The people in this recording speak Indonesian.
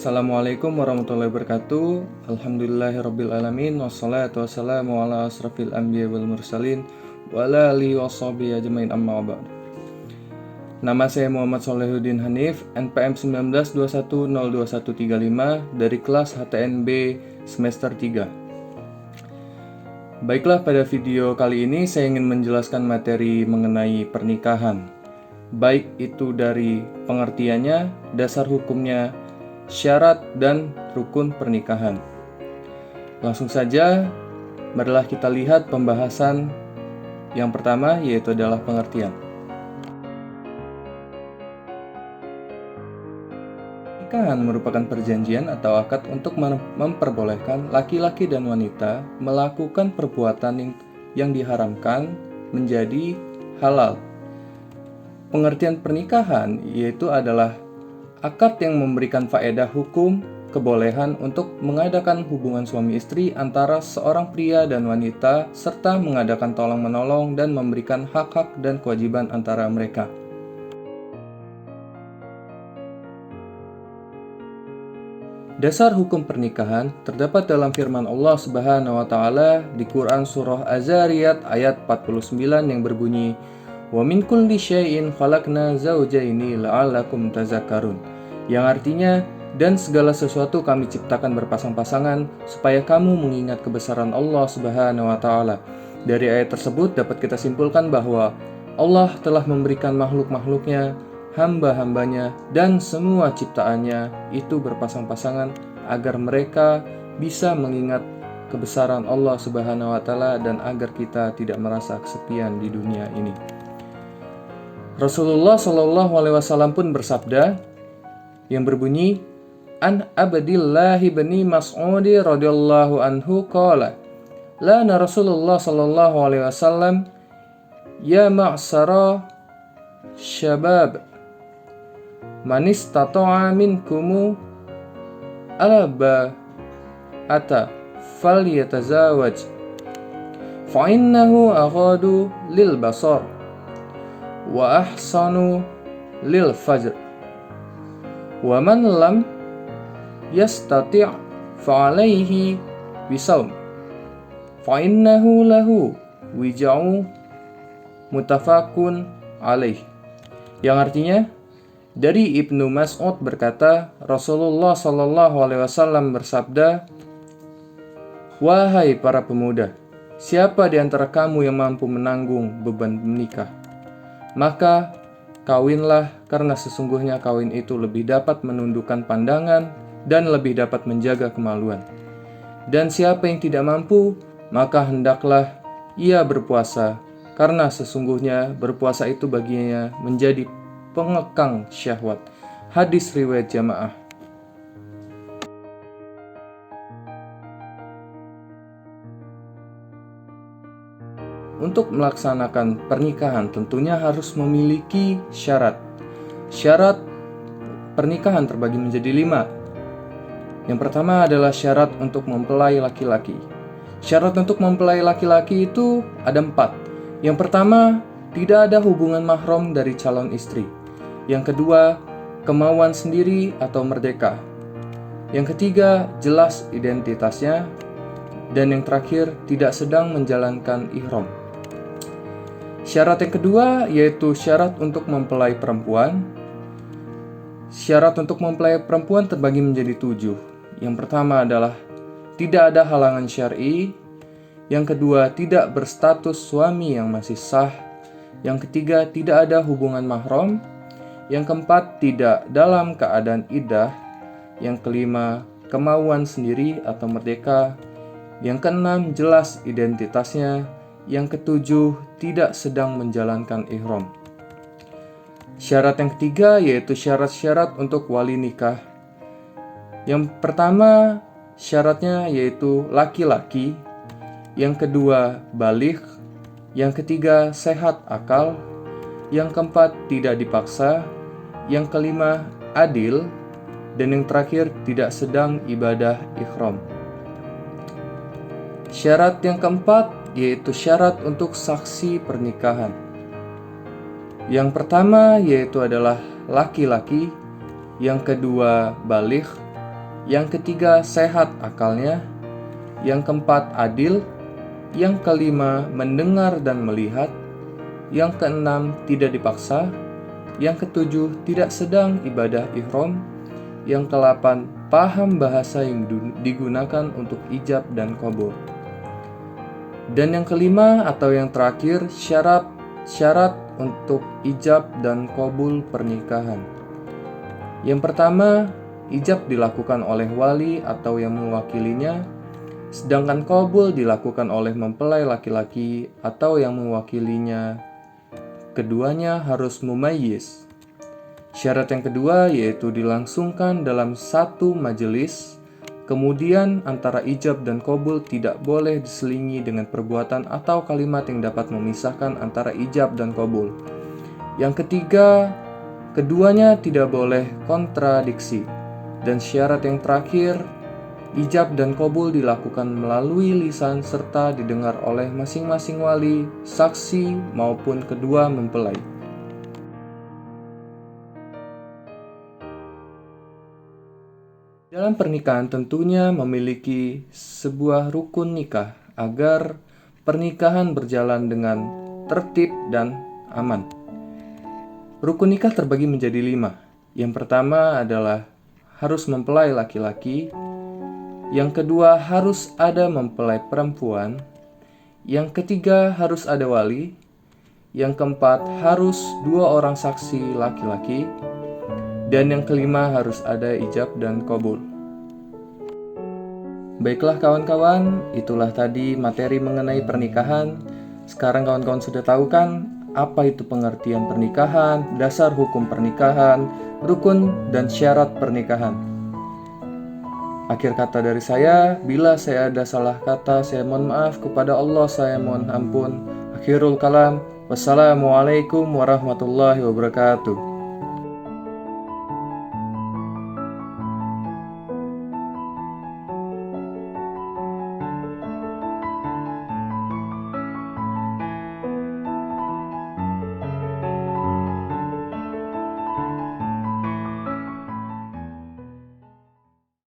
Assalamualaikum warahmatullahi wabarakatuh. Alhamdulillahirrabbilalamin. Wassalatu wassalamu ala asrafil anbiya wal mursalin wa ala alihi washabihi ajmain amma ba'd. Nama saya Muhammad Solehuddin Hanif, NPM 19210213 dari kelas HTNB semester 3. Baiklah, pada video kali ini saya ingin menjelaskan materi mengenai pernikahan. Baik itu dari pengertiannya, dasar hukumnya, syarat dan rukun pernikahan. Langsung saja, marilah kita lihat pembahasan yang pertama, yaitu adalah pengertian. Pernikahan merupakan perjanjian atau akad untuk memperbolehkan laki-laki dan wanita melakukan perbuatan yang diharamkan menjadi halal. Pengertian pernikahan yaitu adalah akad yang memberikan faedah hukum kebolehan untuk mengadakan hubungan suami istri antara seorang pria dan wanita serta mengadakan tolong-menolong dan memberikan hak-hak dan kewajiban antara mereka. Dasar hukum pernikahan terdapat dalam firman Allah Subhanahu wa taala di Quran surah Az-Zariyat ayat 49 yang berbunyi, "Wa min kulli syai'in khalaqna zawjaini la'allakum tazakkarun." Yang artinya, dan segala sesuatu kami ciptakan berpasang-pasangan supaya kamu mengingat kebesaran Allah Subhanahu wa taala. Dari ayat tersebut dapat kita simpulkan bahwa Allah telah memberikan makhluk-makhluknya, hamba-hambanya, dan semua ciptaannya itu berpasang-pasangan agar mereka bisa mengingat kebesaran Allah Subhanahu wa taala dan agar kita tidak merasa kesepian di dunia ini. Rasulullah Shallallahu alaihi wasallam pun bersabda yang berbunyi, "An Abdillah bin Mas'ud radhiyallahu anhu qala, lana Rasulullah Shallallahu alaihi wasallam, ya ma'sara syabab, man istata'a minkum al-ba'ata falyatazawaj, fa innahu aghadu lil basar wa ahsanu lil fajr, wa man lam yastati' fa alayhi bisawm, fa innahu lahu wija'u, muttafaqun alaih." Yang artinya, dari Ibnu Mas'ud berkata, Rasulullah Shallallahu alaihi wasallam bersabda, "Wahai para pemuda, siapa di antara kamu yang mampu menanggung beban menikah, maka kawinlah, karena sesungguhnya kawin itu lebih dapat menundukkan pandangan dan lebih dapat menjaga kemaluan. Dan siapa yang tidak mampu, maka hendaklah ia berpuasa, karena sesungguhnya berpuasa itu baginya menjadi pengekang syahwat." Hadis riwayat jamaah. Untuk melaksanakan pernikahan tentunya harus memiliki syarat. Syarat pernikahan terbagi menjadi 5. Yang pertama adalah syarat untuk mempelai laki-laki. Syarat untuk mempelai laki-laki itu ada 4. Yang pertama, tidak ada hubungan mahram dari calon istri. Yang kedua, kemauan sendiri atau merdeka. Yang ketiga, jelas identitasnya. Dan yang terakhir, tidak sedang menjalankan ihram. Syarat yang kedua yaitu syarat untuk mempelai perempuan. Syarat untuk mempelai perempuan terbagi menjadi 7. Yang pertama adalah tidak ada halangan syar'i. Yang kedua, tidak berstatus suami yang masih sah. Yang ketiga, tidak ada hubungan mahram. Yang keempat, tidak dalam keadaan iddah. Yang kelima, kemauan sendiri atau merdeka. Yang keenam, jelas identitasnya. Yang ketujuh, tidak sedang menjalankan ihram. Syarat yang ketiga yaitu syarat-syarat untuk wali nikah. Yang pertama, syaratnya yaitu laki-laki. Yang kedua, baligh. Yang ketiga, sehat akal. Yang keempat, tidak dipaksa. Yang kelima, adil. Dan yang terakhir, tidak sedang ibadah ihram. Syarat yang keempat yaitu syarat untuk saksi pernikahan. Yang pertama yaitu adalah laki-laki, yang kedua baligh, Yang ketiga, sehat akalnya. Yang keempat, adil. Yang kelima, mendengar dan melihat. Yang keenam, tidak dipaksa. Yang ketujuh, tidak sedang ibadah ihram. Yang kedelapan, paham bahasa yang digunakan untuk ijab dan qabul. Dan yang kelima atau yang terakhir, syarat untuk ijab dan qabul pernikahan. Yang pertama, ijab dilakukan oleh wali atau yang mewakilinya, sedangkan qabul dilakukan oleh mempelai laki-laki atau yang mewakilinya. Keduanya harus mumayyiz. Syarat yang kedua yaitu dilangsungkan dalam satu majelis. Kemudian antara ijab dan qabul tidak boleh diselingi dengan perbuatan atau kalimat yang dapat memisahkan antara ijab dan qabul. Yang ketiga, keduanya tidak boleh kontradiksi. Dan syarat yang terakhir, ijab dan qabul dilakukan melalui lisan serta didengar oleh masing-masing wali, saksi maupun kedua mempelai. Dalam pernikahan tentunya memiliki sebuah rukun nikah agar pernikahan berjalan dengan tertib dan aman. Rukun nikah terbagi menjadi 5. Yang pertama adalah harus mempelai laki-laki. Yang kedua harus ada mempelai perempuan. Yang ketiga harus ada wali. Yang keempat harus 2 orang saksi laki-laki. Dan yang kelima harus ada ijab dan qabul. Baiklah kawan-kawan, itulah tadi materi mengenai pernikahan. Sekarang kawan-kawan sudah tahu kan apa itu pengertian pernikahan, dasar hukum pernikahan, rukun dan syarat pernikahan. Akhir kata dari saya, bila saya ada salah kata, saya mohon maaf, kepada Allah saya mohon ampun. Akhirul kalam, wassalamualaikum warahmatullahi wabarakatuh.